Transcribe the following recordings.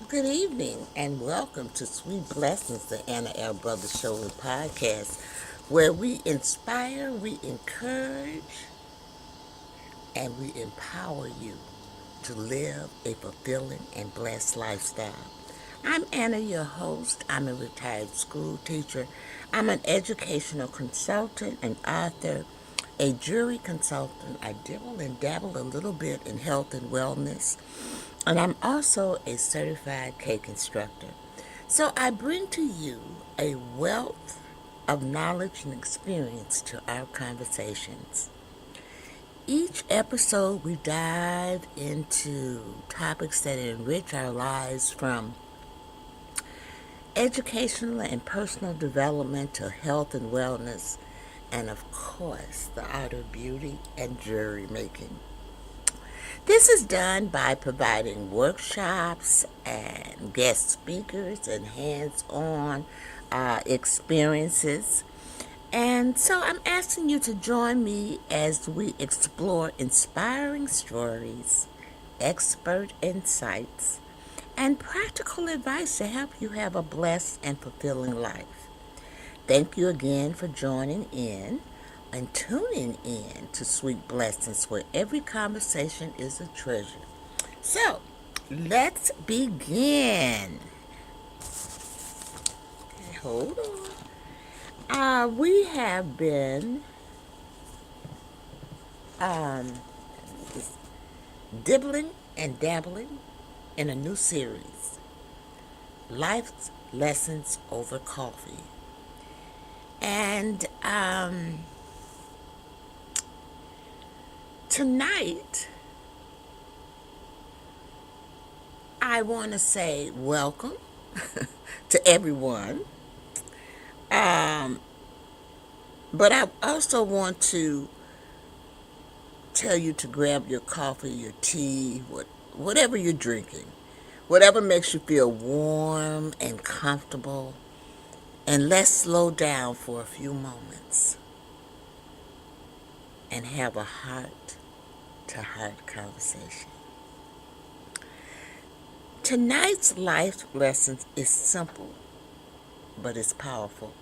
Good evening and welcome to Sweet Blessings, the Anna L. Brothers Show and Podcast, where we inspire, we encourage, and we empower you to live a fulfilling and blessed lifestyle. I'm Anna, your host. I'm a retired school teacher. I'm an educational consultant, an author, a jury consultant. I dibble and dabble a little bit in health and wellness. And I'm also a certified cake instructor. So I bring to you a wealth of knowledge and experience to our conversations. Each episode, we dive into topics that enrich our lives, from educational and personal development to health and wellness, and of course, the art of beauty and jewelry making. This is done by providing workshops and guest speakers and hands-on experiences. And so I'm asking you to join me as we explore inspiring stories, expert insights, and practical advice to help you have a blessed and fulfilling life. Thank you again for joining in and tuning in to Sweet Blessings, where every conversation is a treasure. So, let's begin. Okay, hold on. We have been um, dibbling and dabbling in a new series, Life's Lessons Over Coffee. And tonight, I want to say welcome to everyone. But I also want to tell you to grab your coffee, your tea, whatever you're drinking, whatever makes you feel warm and comfortable, and let's slow down for a few moments and have a heart-to-heart conversation. Tonight's life lesson is simple, but it's powerful.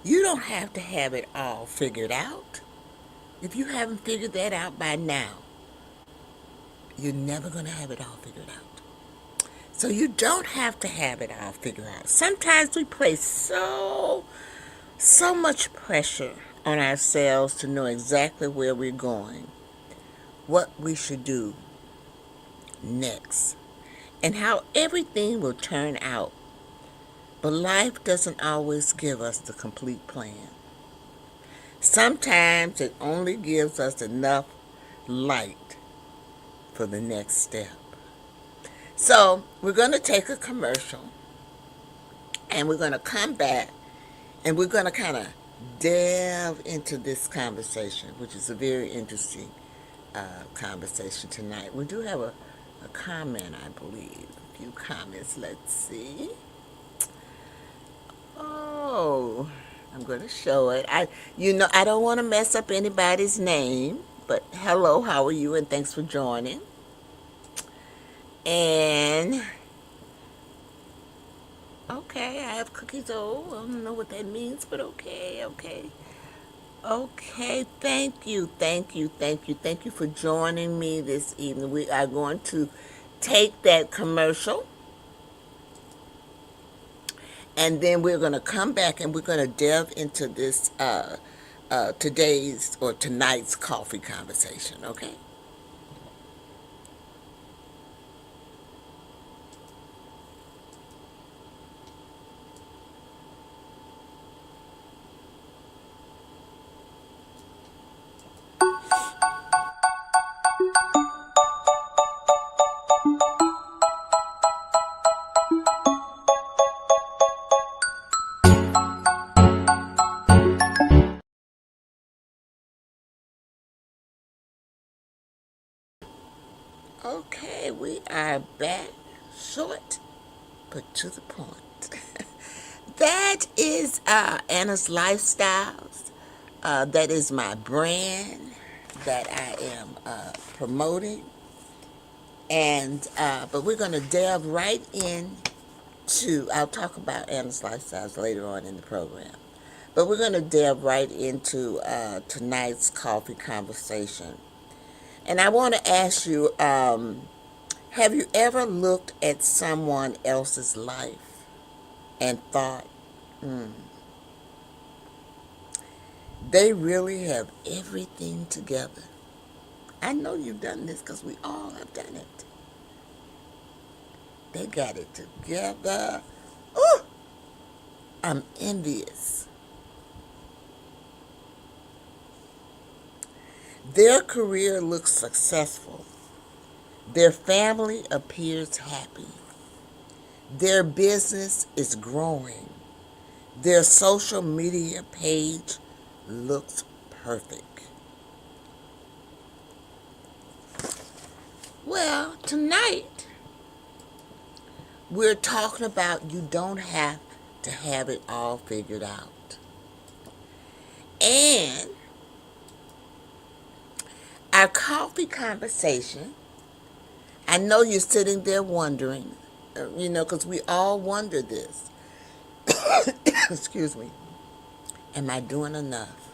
You don't have to have it all figured out. If you haven't figured that out by now, you're never going to have it all figured out. So you don't have to have it all figured out. Sometimes we place so much pressure on ourselves to know exactly where we're going, what we should do next, and how everything will turn out. But life doesn't always give us the complete plan. Sometimes it only gives us enough light for the next step. So we're going to take a commercial, and we're going to come back, and we're going to kind of delve into this conversation, which is a very interesting conversation tonight. We do have a comment, I believe. A few comments. Let's see. Oh, I'm going to show it. I don't want to mess up anybody's name, but hello, how are you? And thanks for joining. And okay, I have cookies. Oh, I don't know what that means, but okay. Okay, thank you for joining me this evening. We are going to take that commercial, and then we're going to come back and we're going to delve into this today's or tonight's coffee conversation, okay? Okay, we are back. Short, but to the point. That is Anna's Lifestyles. That is my brand that I am promoting. And but we're going to delve right in to, I'll talk about Anna's Lifestyles later on in the program. But we're going to delve right into tonight's coffee conversation. And I want to ask you, have you ever looked at someone else's life and thought, they really have everything together? I know you've done this because we all have done it. They got it together. Oh, I'm envious. Their career looks successful. Their family appears happy. Their business is growing. Their social media page looks perfect. Well, tonight we're talking about you don't have to have it all figured out. And our coffee conversation, I know you're sitting there wondering, because we all wonder this. Excuse me. Am I doing enough?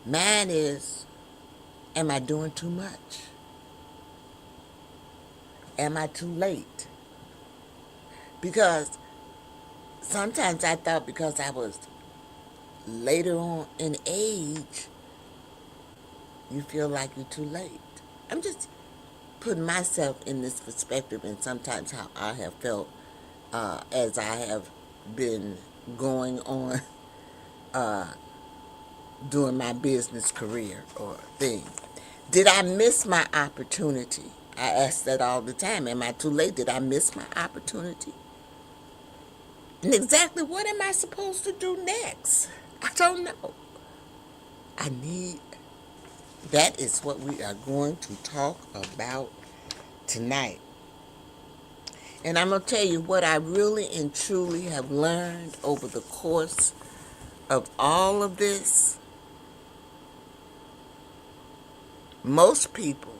Mine is, am I doing too much? Am I too late? Because sometimes I thought because I was later on in age, you feel like you're too late. I'm just putting myself in this perspective and sometimes how I have felt as I have been going on doing my business career or thing. Did I miss my opportunity? I ask that all the time. Am I too late? Did I miss my opportunity? And exactly what am I supposed to do next? I don't know. That is what we are going to talk about tonight. And I'm going to tell you what I really and truly have learned over the course of all of this. Most people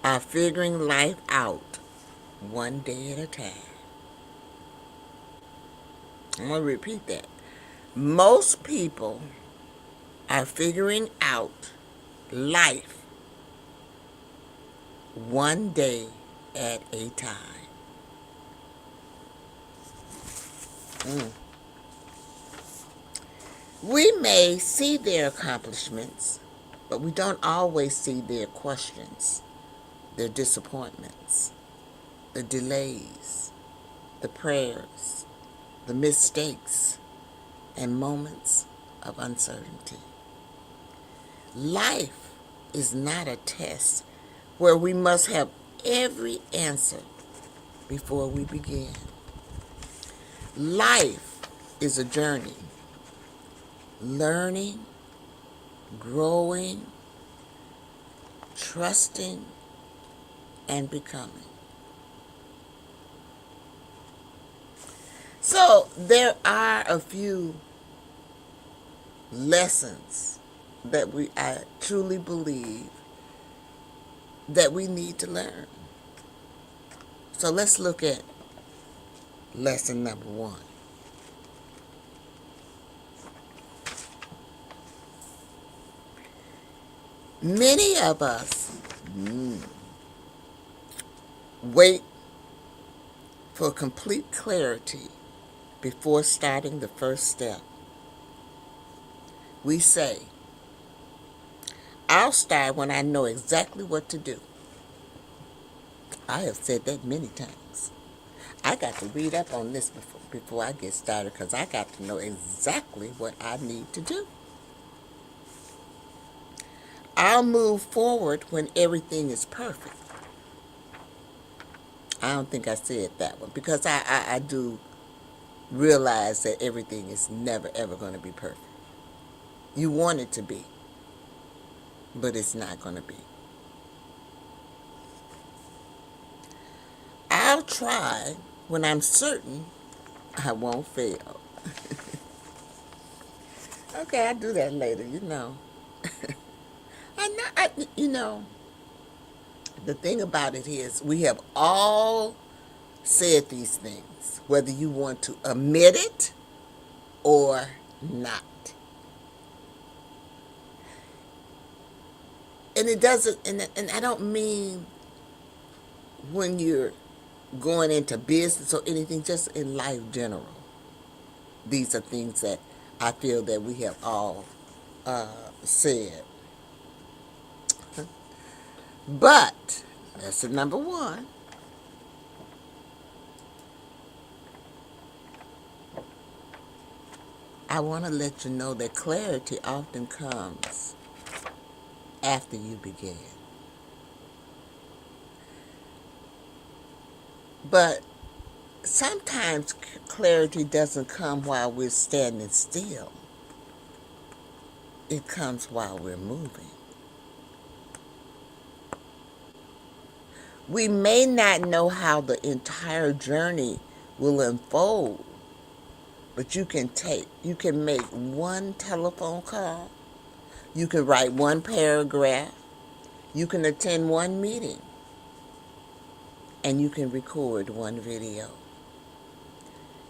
are figuring life out one day at a time. I'm going to repeat that. Most people are figuring out life one day at a time. We may see their accomplishments, but we don't always see their questions, their disappointments, the delays, the prayers, the mistakes, and moments of uncertainty. Life is not a test where we must have every answer before we begin. Life is a journey, learning, growing, trusting, and becoming. So there are a few lessons that I truly believe that we need to learn. So let's look at lesson number 1. Many of us wait for complete clarity before starting the first step. We say, I'll start when I know exactly what to do. I have said that many times. I got to read up on this before I get started because I got to know exactly what I need to do. I'll move forward when everything is perfect. I don't think I said that one because I do realize that everything is never ever going to be perfect. You want it to be, but it's not going to be. I'll try when I'm certain I won't fail. Okay, I'll do that later, You know, the thing about it is we have all said these things, whether you want to admit it or not. And it doesn't, and I don't mean when you're going into business or anything, just in life general. These are things that I feel that we have all said. But, lesson number one, I want to let you know that clarity often comes after you begin. But sometimes clarity doesn't come while we're standing still. It comes while we're moving. We may not know how the entire journey will unfold, but you can make one telephone call, you can write one paragraph, you can attend one meeting, and you can record one video.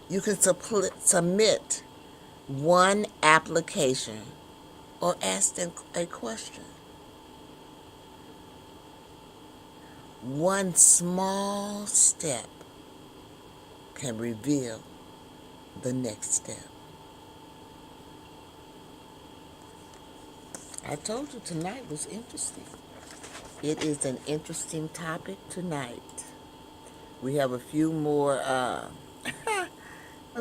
You can submit one application or ask them a question. One small step can reveal the next step. I told you tonight was interesting. It is an interesting topic tonight. We have a few more a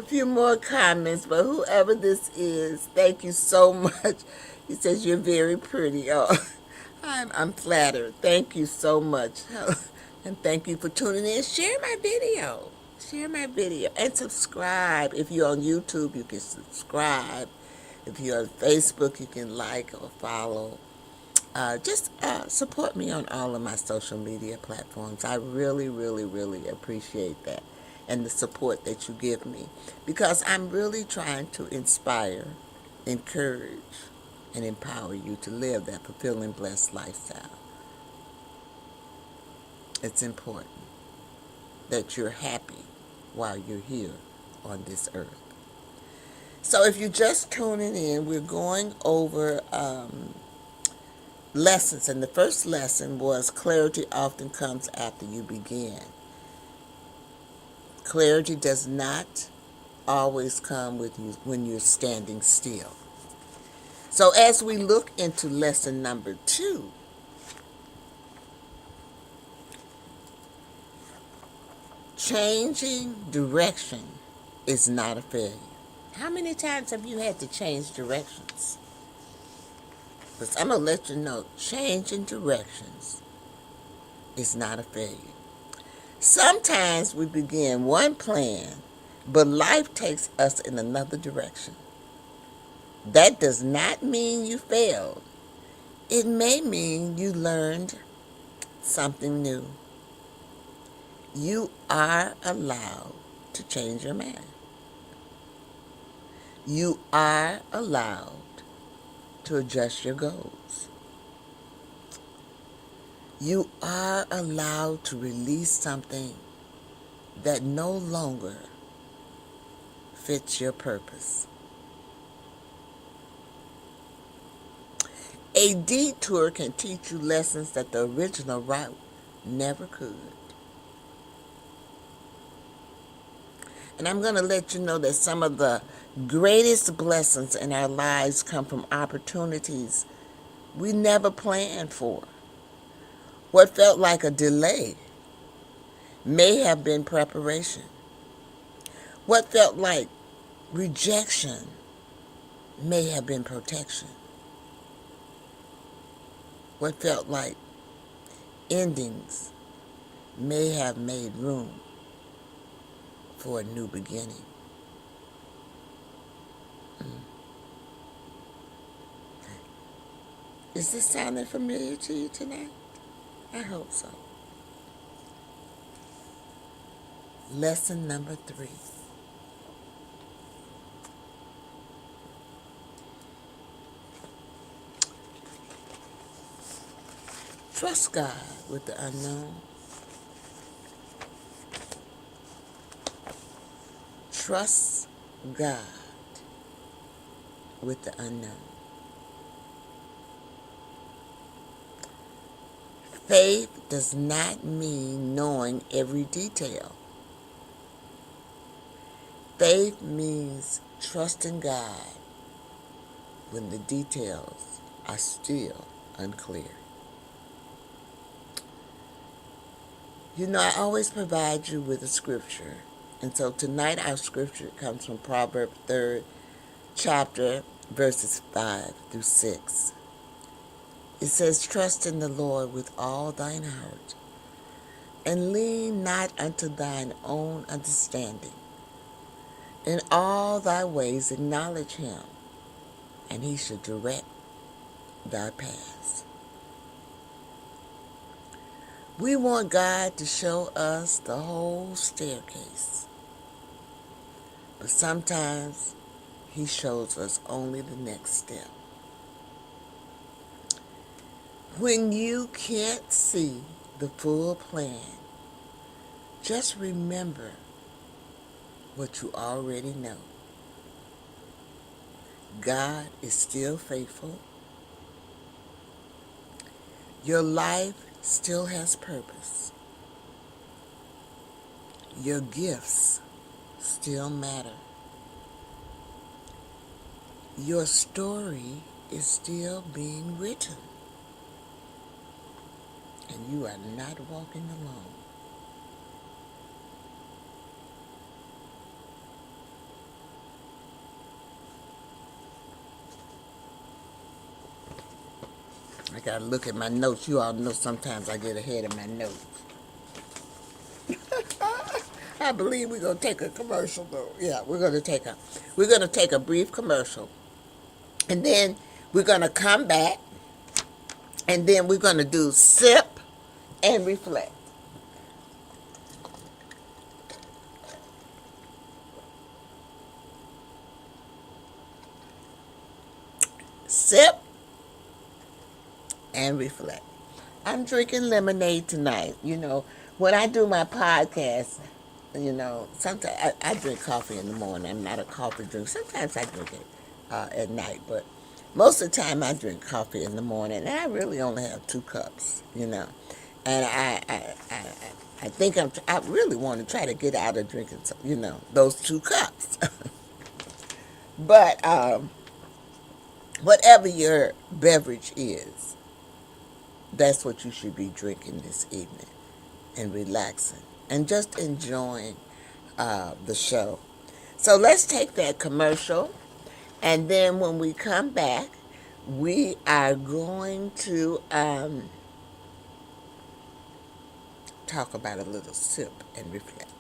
few more comments, but whoever this is, thank you so much. He says you're very pretty. Oh, I'm flattered. Thank you so much. And thank you for tuning in. Share my video. Share my video. And subscribe. If you're on YouTube, you can subscribe. If you're on Facebook, you can like or follow. Just support me on all of my social media platforms. I really, really, really appreciate that and the support that you give me, because I'm really trying to inspire, encourage, and empower you to live that fulfilling, blessed lifestyle. It's important that you're happy while you're here on this earth. So if you're just tuning in, we're going over lessons, and the first lesson was clarity often comes after you begin. Clarity does not always come with you when you're standing still. So as we look into lesson number 2, changing direction is not a failure. How many times have you had to change directions? Because I'm going to let you know, changing directions is not a failure. Sometimes we begin one plan, but life takes us in another direction. That does not mean you failed. It may mean you learned something new. You are allowed to change your mind. You are allowed to adjust your goals. You are allowed to release something that no longer fits your purpose. A detour can teach you lessons that the original route never could. And I'm going to let you know that some of the greatest blessings in our lives come from opportunities we never planned for. What felt like a delay may have been preparation. What felt like rejection may have been protection. What felt like endings may have made room for a new beginning. Is this sounding familiar to you tonight? I hope so. Lesson number 3. Trust God with the unknown. Trust God with the unknown. Faith does not mean knowing every detail. Faith means trusting God when the details are still unclear. You know, I always provide you with a scripture. And so tonight our scripture comes from Proverbs 3rd chapter, verses 5 through 6. It says, trust in the Lord with all thine heart, and lean not unto thine own understanding. In all thy ways acknowledge him, and he shall direct thy paths. We want God to show us the whole staircase, but sometimes he shows us only the next step. When you can't see the full plan, just remember what you already know. God is still faithful. Your life still has purpose. Your gifts still matter. Your story is still being written. And you are not walking alone. I gotta look at my notes. You all know sometimes I get ahead of my notes. I believe we're gonna take a commercial though. Yeah, we're gonna take a brief commercial. And then we're gonna come back, and then we're gonna do sip and reflect. Sip and reflect. I'm drinking lemonade tonight. You know, when I do my podcast, you know, sometimes I drink coffee in the morning. I'm not a coffee drinker. Sometimes I drink it at night, but most of the time I drink coffee in the morning, and I really only have 2 cups, you know. And I think I really want to try to get out of drinking, you know, those 2 cups. But whatever your beverage is, that's what you should be drinking this evening and relaxing and just enjoying the show. So let's take that commercial, and then when we come back, we are going to talk about a little sip and reflect.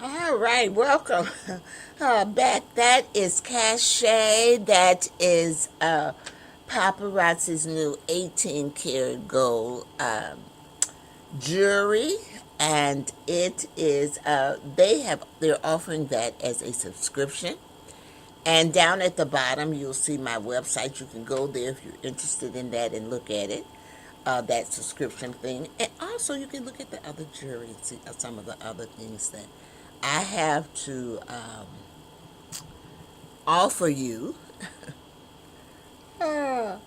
All right, welcome back. That is Cachet. That is Paparazzi's new 18 karat gold jewelry, and it is they're offering that as a subscription. And down at the bottom, you'll see my website. You can go there if you're interested in that and look at it. That subscription thing. And also you can look at the other jewelry and see some of the other things that I have to offer you on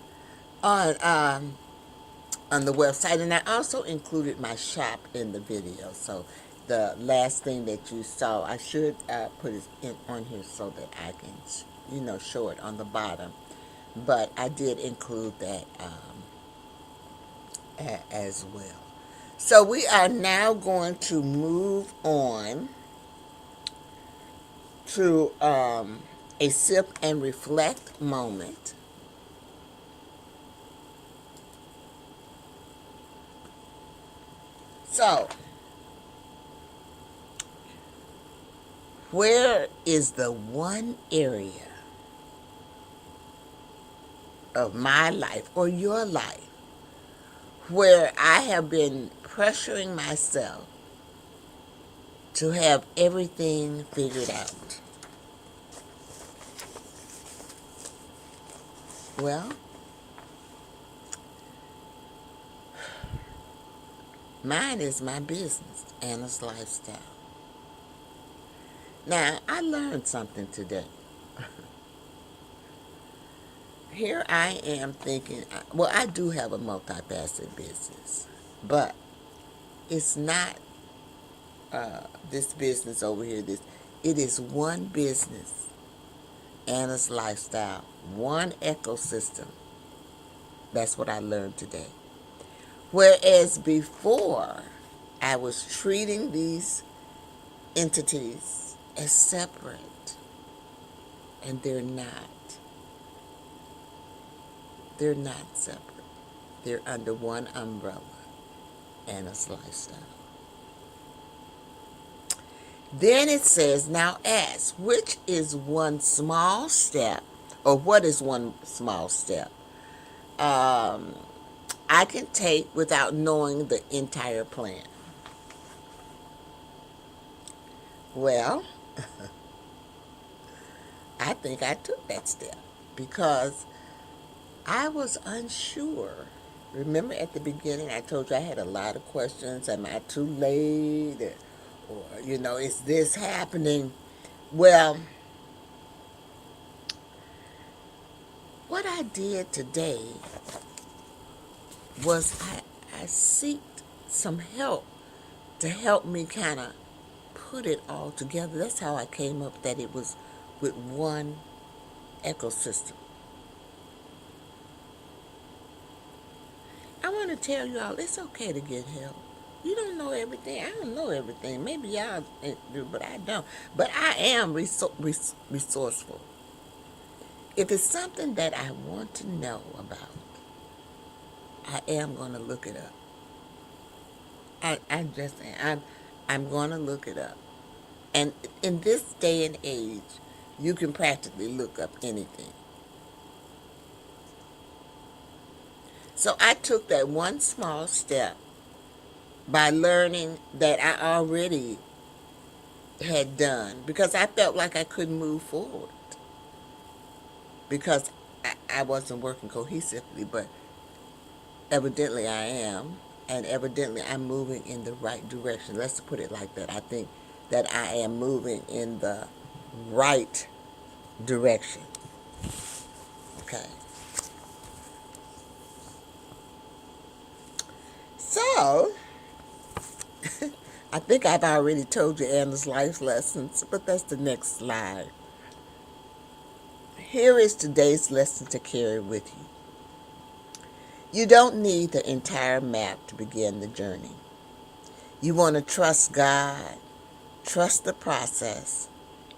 on the website. And I also included my shop in the video. So the last thing that you saw, I should put it on here so that I can, you know, show it on the bottom. But I did include that as well. So we are now going to move on to a sip and reflect moment. So, where is the one area of my life or your life where I have been pressuring myself to have everything figured out? Well, mine is my business, Anna's Lifestyle. Now, I learned something today. Here I am thinking, well, I do have a multifaceted business, but it's not this business over here. It is one business, Anna's Lifestyle, one ecosystem. That's what I learned today. Whereas before, I was treating these entities as separate, and they're not. They're not separate. They're under one umbrella, Anna's Lifestyle. Then it says, now ask, which is one small step, or what is one small step I can take without knowing the entire plan? Well, I think I took that step because I was unsure. Remember at the beginning, I told you I had a lot of questions. Am I too late? Or, is this happening? Well, what I did today was I seeked some help to help me kind of put it all together. That's how I came up that it was with one ecosystem. I want to tell you all, it's okay to get help. You don't know everything. I don't know everything. Maybe y'all do, but I don't. But I am resourceful. If it's something that I want to know about, I am going to look it up. I'm going to look it up. And in this day and age, you can practically look up anything. So I took that one small step by learning that I already had done because I felt like I couldn't move forward because I wasn't working cohesively, but evidently I am, and evidently I'm moving in the right direction. Let's put it like that. I think that I am moving in the right direction. Okay. So, I think I've already told you Anna's life lessons, but that's the next slide. Here is today's lesson to carry with you. You don't need the entire map to begin the journey. You want to trust God, trust the process,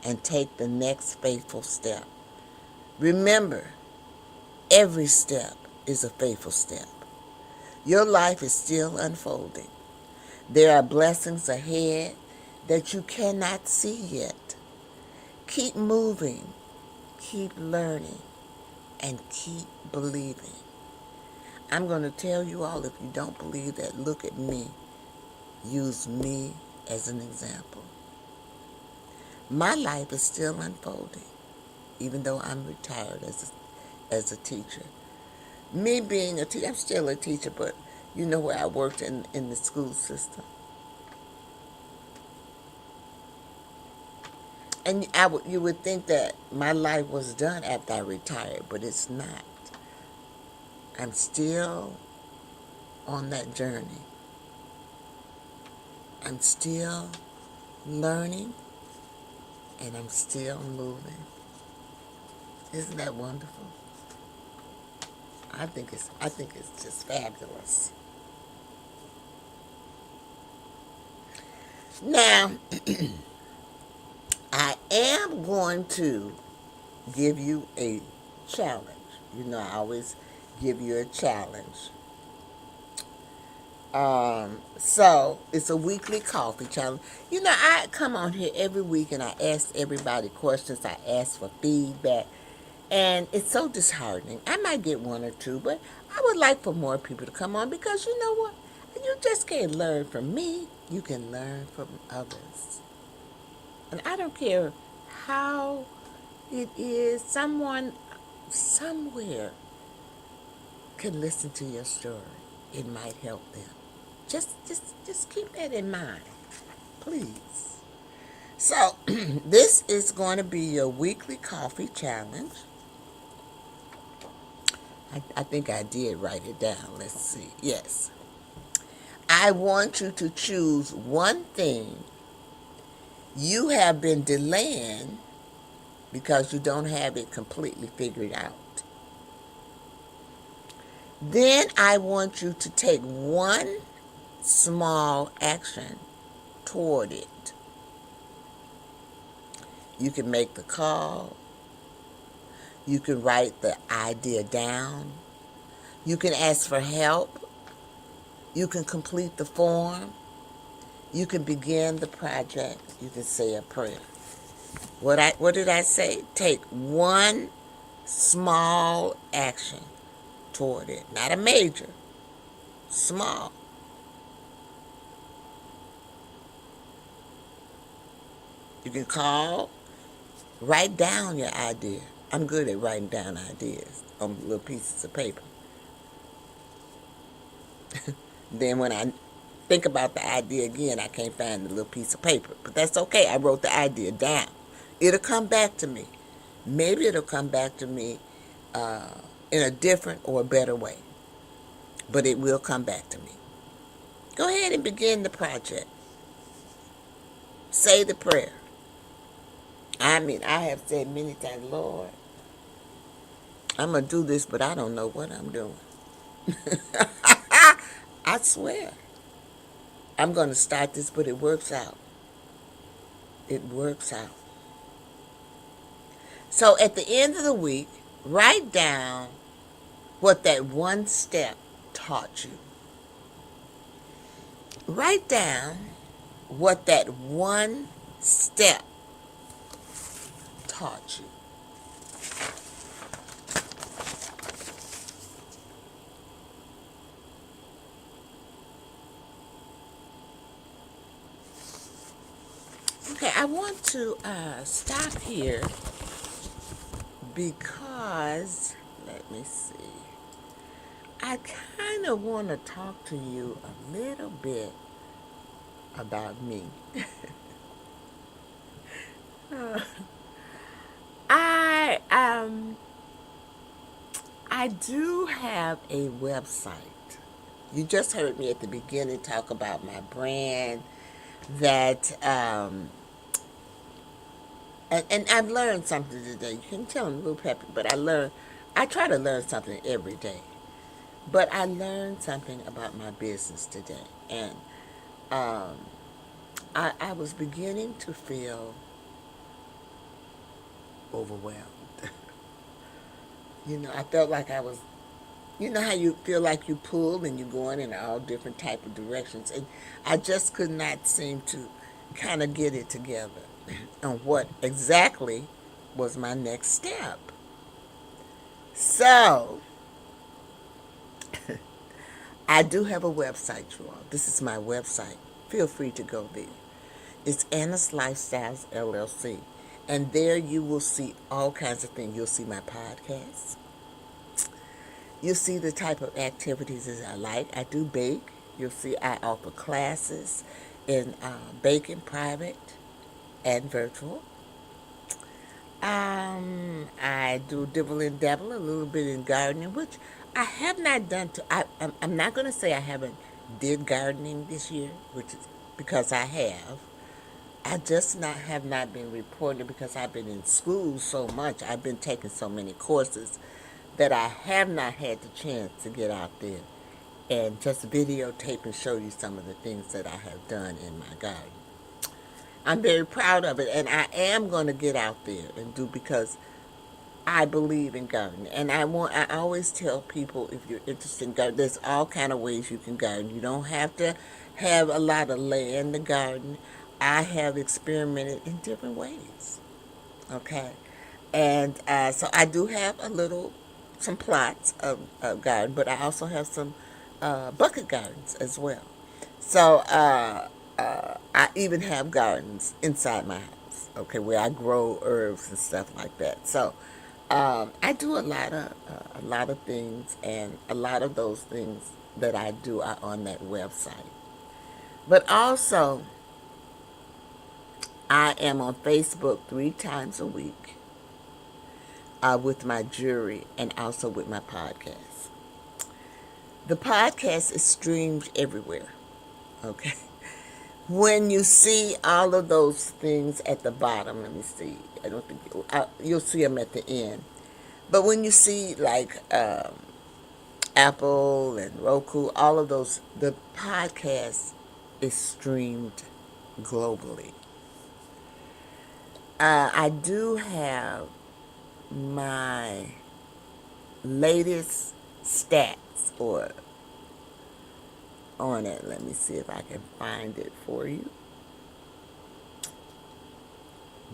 and take the next faithful step. Remember, every step is a faithful step. Your life is still unfolding. There are blessings ahead that you cannot see yet. Keep moving, keep learning, and keep believing. I'm going to tell you all, if you don't believe that, look at me. Use me as an example. My life is still unfolding, even though I'm retired as a teacher. Me being a teacher, I'm still a teacher, but you know where I worked in the school system. And you would think that my life was done after I retired, but it's not. I'm still on that journey. I'm still learning, and I'm still moving. Isn't that wonderful? I think it's just fabulous. Now, I am going to give you a challenge. You know, I always give you a challenge. So it's a weekly coffee challenge. You know, I come on here every week and I ask everybody questions. I ask for feedback. And it's so disheartening. I might get one or two, but I would like for more people to come on because you know what? You just can't learn from me. You can learn from others. And I don't care how it is, someone somewhere can listen to your story. It might help them. Just keep that in mind, please. So, this is going to be your weekly coffee challenge. I think I did write it down. Let's see. Yes. I want you to choose one thing you have been delaying because you don't have it completely figured out. Then I want you to take one small action toward it. You can make the call. You can write the idea down. You can ask for help. You can complete the form. You can begin the project. You can say a prayer. What did I say? Take one small action toward it. Not a major. Small. You can call. Write down your idea. I'm good at writing down ideas on little pieces of paper. Then when I think about the idea again, I can't find the little piece of paper. But that's okay. I wrote the idea down. It'll come back to me. Maybe it'll come back to me in a different or a better way. But it will come back to me. Go ahead and begin the project. Say the prayer. I mean, I have said many times, Lord, I'm going to do this, but I don't know what I'm doing. I swear. I'm going to start this, but it works out. It works out. So at the end of the week, write down what that one step taught you. Write down what that one step taught you. Okay, I want to stop here because, let me see, I kind of want to talk to you a little bit about me. I I do have a website. You just heard me at the beginning talk about my brand that and I've learned something today. You can tell I'm a little peppy, but I try to learn something every day. But I learned something about my business today. And I was beginning to feel overwhelmed. You know, I felt like I was, you know how you feel like you pull and you're going in all different type of directions. And I just could not seem to kind of get it together on what exactly was my next step. So, I do have a website, you all. This is my website. Feel free to go there. It's Anna's Lifestyles LLC. And there you will see all kinds of things. You'll see my podcasts. You'll see the type of activities that I like. I do bake. You'll see I offer classes in baking private and virtual. I do dibble and dabble a little bit in gardening, which I have not done. I'm not going to say I haven't did gardening this year, which is because I have. I just have not been reporting because I've been in school so much. I've been taking so many courses that I have not had the chance to get out there and just videotape and show you some of the things that I have done in my garden. I'm very proud of it, and I am going to get out there and do, because I believe in gardening, and I always tell people, if you're interested in gardening, there's all kind of ways you can garden. You don't have to have a lot of land to garden. I have experimented in different ways. Okay, and so I do have some plots of garden, but I also have some bucket gardens as well. So I even have gardens inside my house, okay, where I grow herbs and stuff like that. So I do a lot of things, and a lot of those things that I do are on that website. But also, I am on Facebook 3 times a week with my jury and also with my podcast. The podcast is streamed everywhere. Okay. When you see all of those things at the bottom, let me see. I don't think you'll see them at the end. But when you see like Apple and Roku, all of those, the podcast is streamed globally. I do have my latest stats or on it. Let me see if I can find it for you.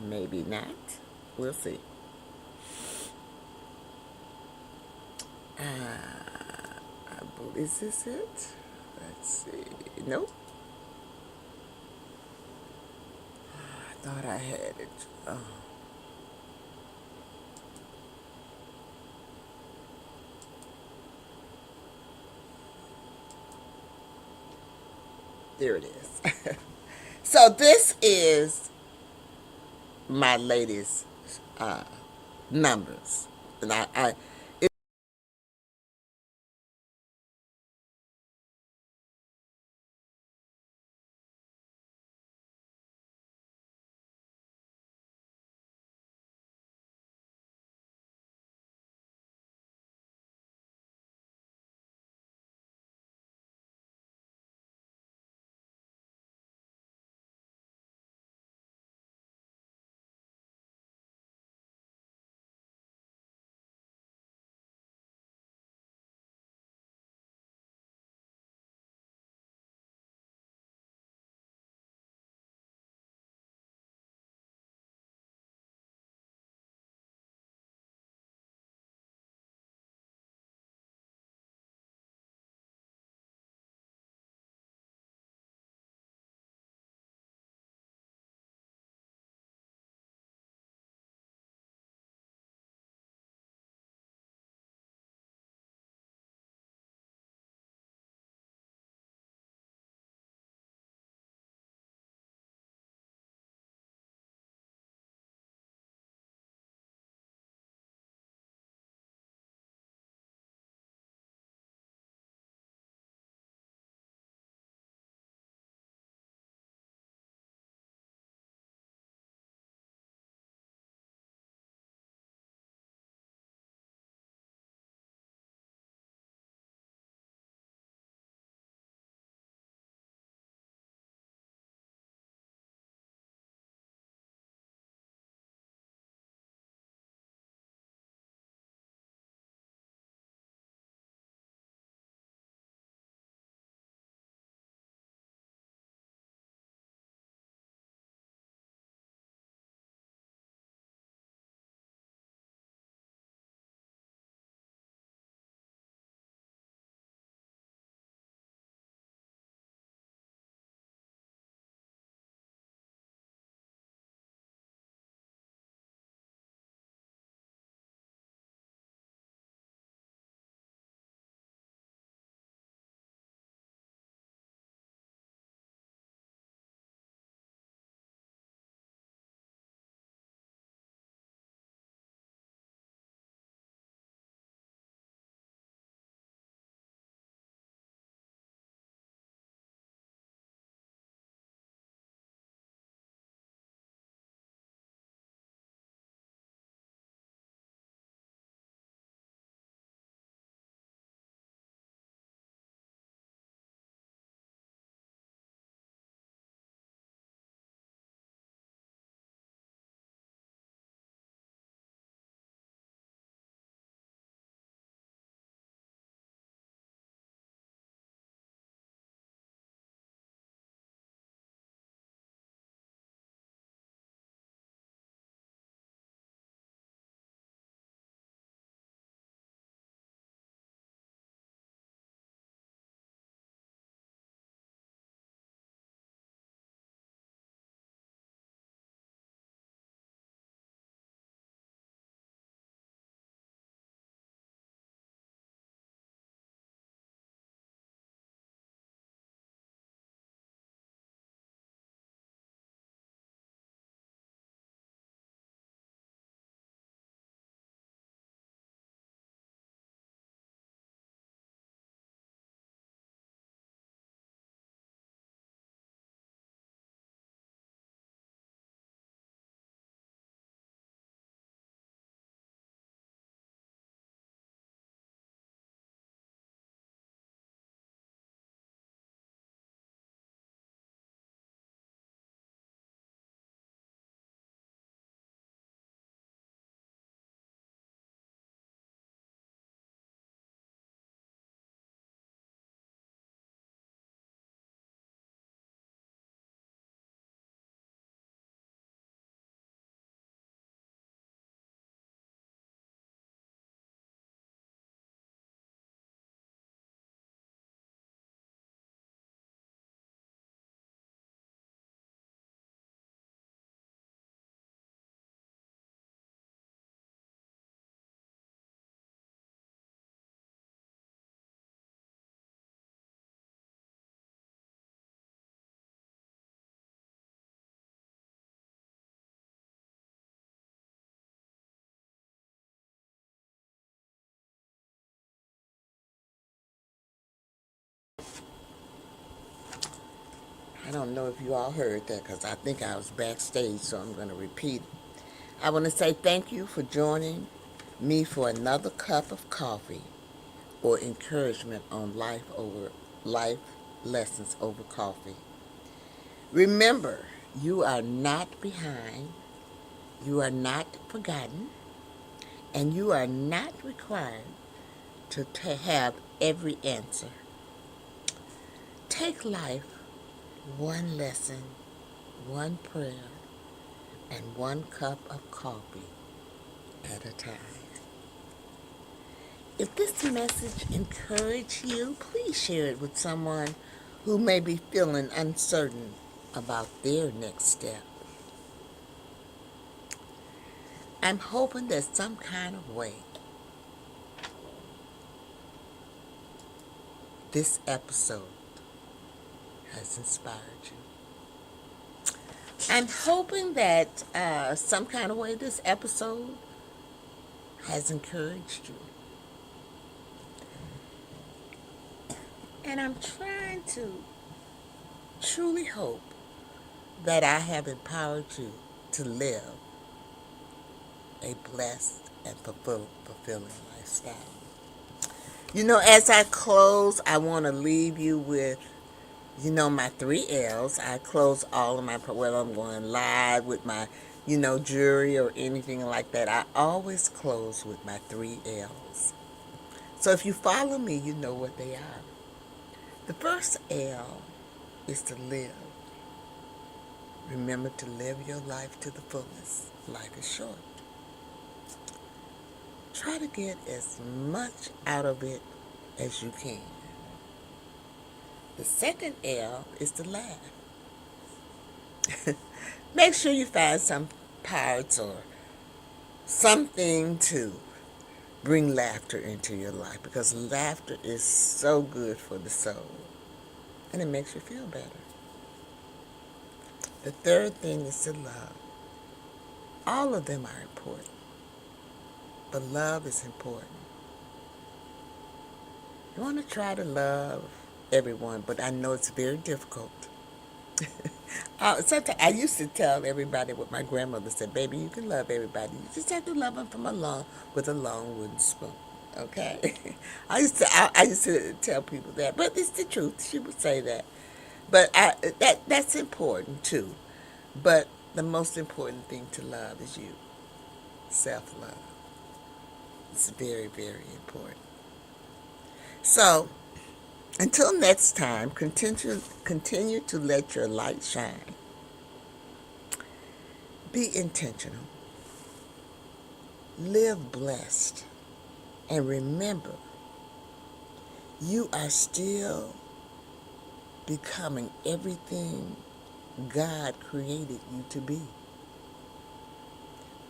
Maybe not. We'll see. Is this it? Let's see. Nope. I thought I had it. Oh. There it is. So this is my latest uh, numbers, and I I don't know if you all heard that because I think I was backstage, so I'm going to repeat it. I want to say thank you for joining me for another cup of coffee or encouragement on life lessons over coffee. Remember, you are not behind, you are not forgotten, and you are not required to have every answer. Take life one lesson, one prayer, and one cup of coffee at a time. If this message encouraged you, please share it with someone who may be feeling uncertain about their next step. I'm hoping that some kind of way this episode has inspired you. I'm hoping that some kind of way this episode has encouraged you. And I'm trying to truly hope that I have empowered you to live a blessed and fulfilling lifestyle. You know, as I close, I want to leave you with, my 3 L's. I close all of my, whether I'm going live with my, jury or anything like that. I always close with my 3 L's. So if you follow me, you know what they are. The first L is to live. Remember to live your life to the fullest. Life is short. Try to get as much out of it as you can. The second L is to laugh. Make sure you find some parts or something to bring laughter into your life, because laughter is so good for the soul and it makes you feel better. The third thing is to love. All of them are important, but love is important. You want to try to love everyone, but I know it's very difficult. Sometimes I used to tell everybody what my grandmother said, baby, you can love everybody. You just have to love them with a long wooden spoon. Okay? I used to tell people that, but it's the truth. She would say that. But that's important too. But the most important thing to love is you. Self-love. It's very, very important. So, until next time, continue to let your light shine. Be intentional. Live blessed. And remember, you are still becoming everything God created you to be.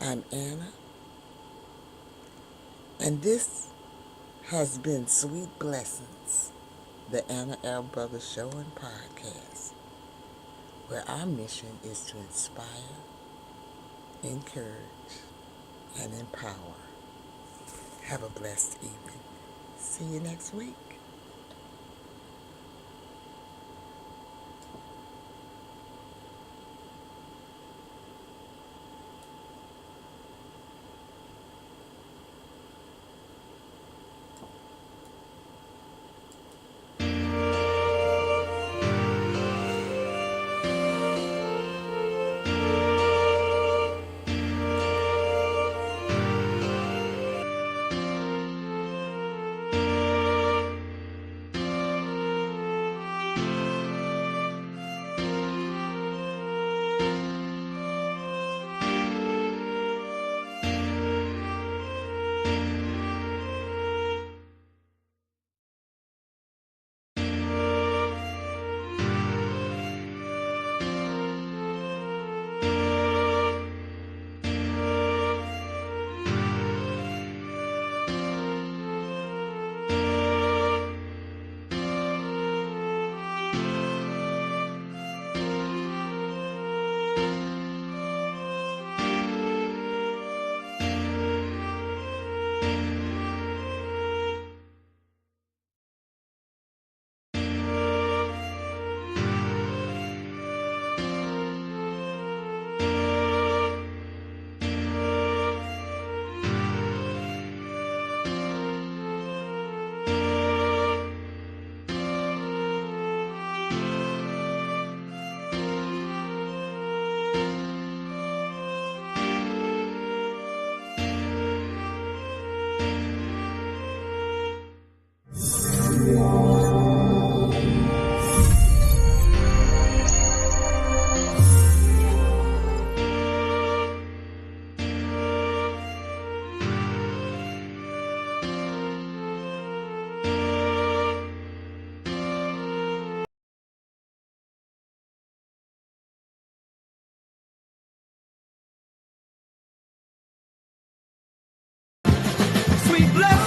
I'm Anna, and this has been Sweet Blessings, the Anna L. Brothers Show and Podcast, where our mission is to inspire, encourage, and empower. Have a blessed evening. See you next week. sweet blessings.